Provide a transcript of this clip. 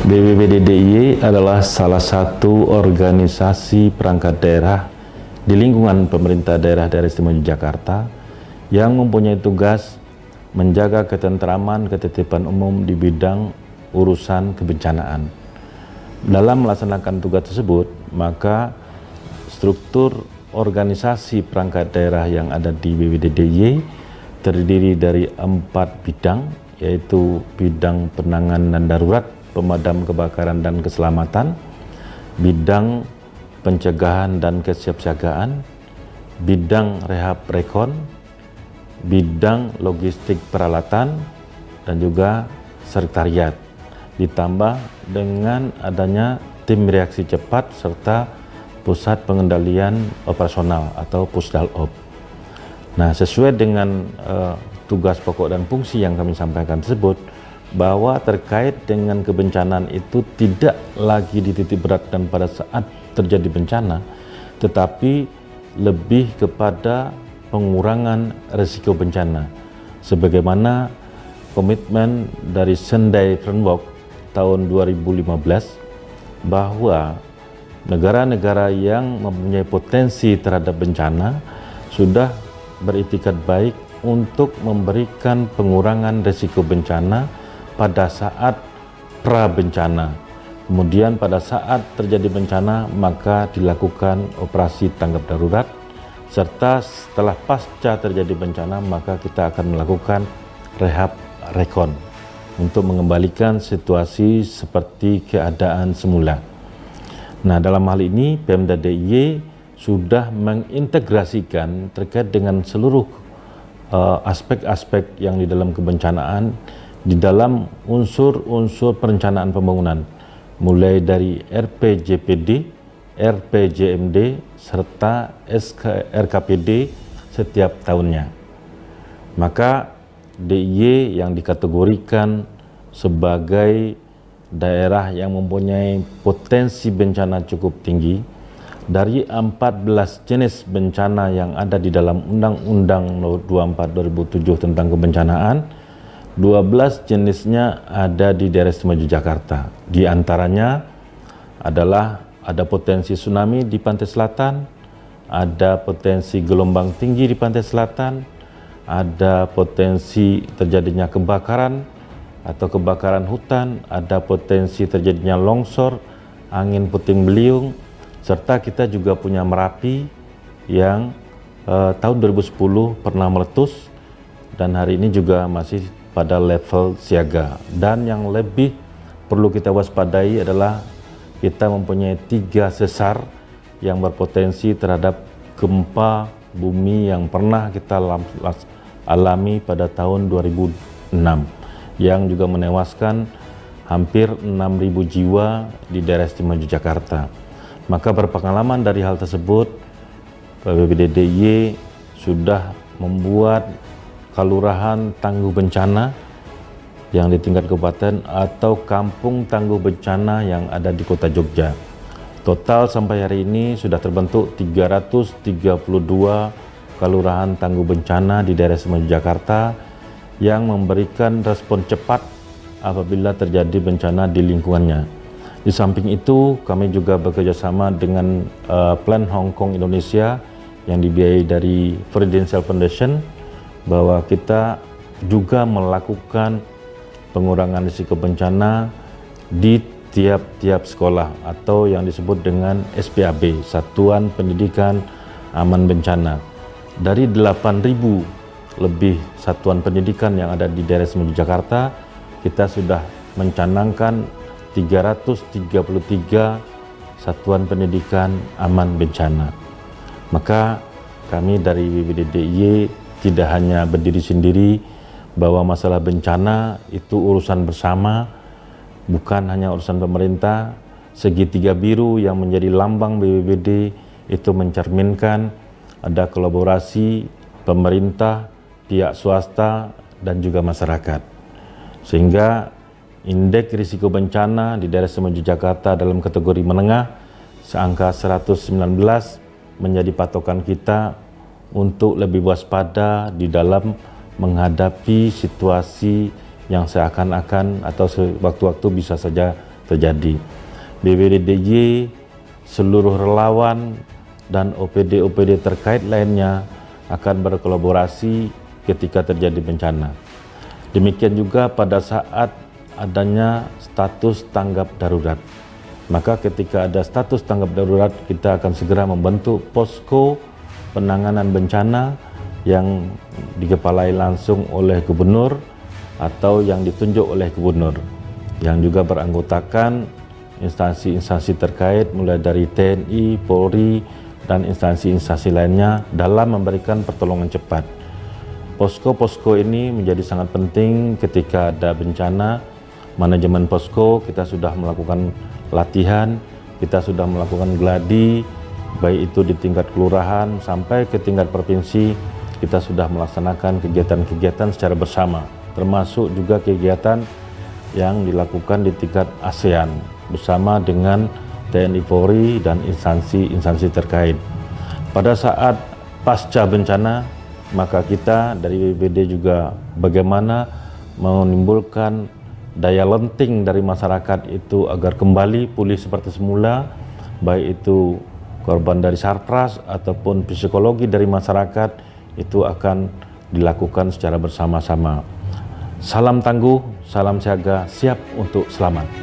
BPBD DIY adalah salah satu organisasi perangkat daerah di lingkungan pemerintah daerah Istimewa Yogyakarta yang mempunyai tugas menjaga ketentraman ketertiban umum di bidang urusan kebencanaan. Dalam melaksanakan tugas tersebut, maka struktur organisasi perangkat daerah yang ada di BPBD DIY terdiri dari 4 bidang, yaitu bidang penanganan darurat, pemadam kebakaran dan keselamatan, bidang pencegahan dan kesiapsiagaan, bidang rehab rekon, bidang logistik peralatan, dan juga sekretariat. Ditambah dengan adanya tim reaksi cepat serta pusat pengendalian operasional atau Pusdalop. Nah, sesuai dengan tugas pokok dan fungsi yang kami sampaikan tersebut, bahwa terkait dengan kebencanaan itu tidak lagi dititik beratkan pada saat terjadi bencana, tetapi lebih kepada pengurangan risiko bencana. Sebagaimana komitmen dari Sendai Framework tahun 2015, bahwa negara-negara yang mempunyai potensi terhadap bencana sudah beritikat baik untuk memberikan pengurangan risiko bencana pada saat pra-bencana. Kemudian pada saat terjadi bencana maka dilakukan operasi tanggap darurat, serta setelah pasca terjadi bencana maka kita akan melakukan rehab rekon untuk mengembalikan situasi seperti keadaan semula. Nah, dalam hal ini Pemda DIY sudah mengintegrasikan terkait dengan seluruh aspek-aspek yang di dalam kebencanaan di dalam unsur-unsur perencanaan pembangunan, mulai dari RPJPD, RPJMD, serta RKPD setiap tahunnya. Maka DIY yang dikategorikan sebagai daerah yang mempunyai potensi bencana cukup tinggi, dari 14 jenis bencana yang ada di dalam Undang-Undang Nomor 24 2007 tentang kebencanaan, 12 jenisnya ada di daerah Istimewa Yogyakarta. Di antaranya adalah ada potensi tsunami di pantai selatan, ada potensi gelombang tinggi di pantai selatan, ada potensi terjadinya kebakaran atau kebakaran hutan, ada potensi terjadinya longsor, angin puting beliung, serta kita juga punya Merapi yang tahun 2010 pernah meletus dan hari ini juga masih pada level siaga. Dan yang lebih perlu kita waspadai adalah kita mempunyai 3 sesar yang berpotensi terhadap gempa bumi yang pernah kita alami pada tahun 2006 yang juga menewaskan hampir 6.000 jiwa di daerah Istimewa Yogyakarta. Maka berpengalaman dari hal tersebut, BPBD DIY sudah membuat Kelurahan Tangguh Bencana yang di tingkat kabupaten atau Kampung Tangguh Bencana yang ada di Kota Jogja. Total sampai hari ini sudah terbentuk 332 Kelurahan Tangguh Bencana di daerah Istimewa Yogyakarta yang memberikan respon cepat apabila terjadi bencana di lingkungannya. Di samping itu, kami juga bekerjasama dengan Plan Hong Kong Indonesia yang dibiayai dari Prudential Foundation, bahwa kita juga melakukan pengurangan risiko bencana di tiap-tiap sekolah atau yang disebut dengan SPAB, Satuan Pendidikan Aman Bencana. Dari 8.000 lebih satuan pendidikan yang ada di daerah Istimewa Yogyakarta, kita sudah mencanangkan 333 satuan pendidikan aman bencana. Maka kami dari BPBD DIY tidak hanya berdiri sendiri, bahwa masalah bencana itu urusan bersama, bukan hanya urusan pemerintah. Segitiga biru yang menjadi lambang BPBD itu mencerminkan ada kolaborasi pemerintah, pihak swasta, dan juga masyarakat. Sehingga indeks risiko bencana di daerah Istimewa Yogyakarta dalam kategori menengah seangka 119 menjadi patokan kita untuk lebih waspada di dalam menghadapi situasi yang seakan-akan atau sewaktu-waktu bisa saja terjadi. BPDDJ, seluruh relawan, dan OPD-OPD terkait lainnya akan berkolaborasi ketika terjadi bencana. Demikian juga pada saat adanya status tanggap darurat. Maka ketika ada status tanggap darurat, kita akan segera membentuk posko penanganan bencana yang dikepalai langsung oleh gubernur atau yang ditunjuk oleh gubernur, yang juga beranggotakan instansi-instansi terkait mulai dari TNI, Polri, dan instansi-instansi lainnya dalam memberikan pertolongan cepat. Posko-posko ini menjadi sangat penting ketika ada bencana. Manajemen posko kita sudah melakukan latihan, kita sudah melakukan gladi, baik itu di tingkat kelurahan sampai ke tingkat provinsi. Kita sudah melaksanakan kegiatan-kegiatan secara bersama, termasuk juga kegiatan yang dilakukan di tingkat ASEAN bersama dengan TNI Polri dan instansi-instansi terkait. Pada saat pasca bencana, maka kita dari BPD juga bagaimana menimbulkan daya lenting dari masyarakat itu agar kembali pulih seperti semula, baik itu korban dari sarpras ataupun psikologi dari masyarakat, itu akan dilakukan secara bersama-sama. Salam tangguh, salam siaga, siap untuk selamat.